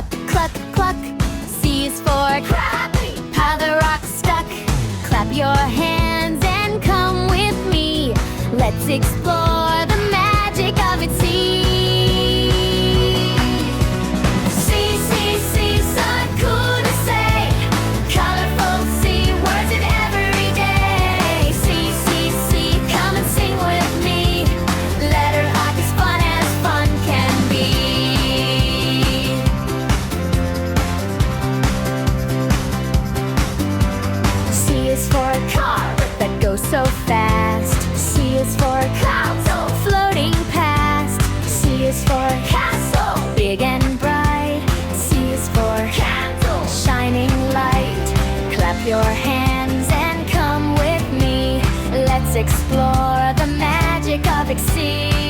cluck, cluck, cluck. C is for crabby, how the rock's stuck. Clap your hands and come with me. Let's explore the magic of its sea. See, see, see, so cool to say. Colorful sea, words in every day. See, see, see, come and sing with me. Letter rock as fun can be. C is for car that goes so fast. C is for clouds, oh, floating past. C is for castle, big and bright. C is for candle, shining light. Clap your hands and come with me. Let's explore the magic of Exceed.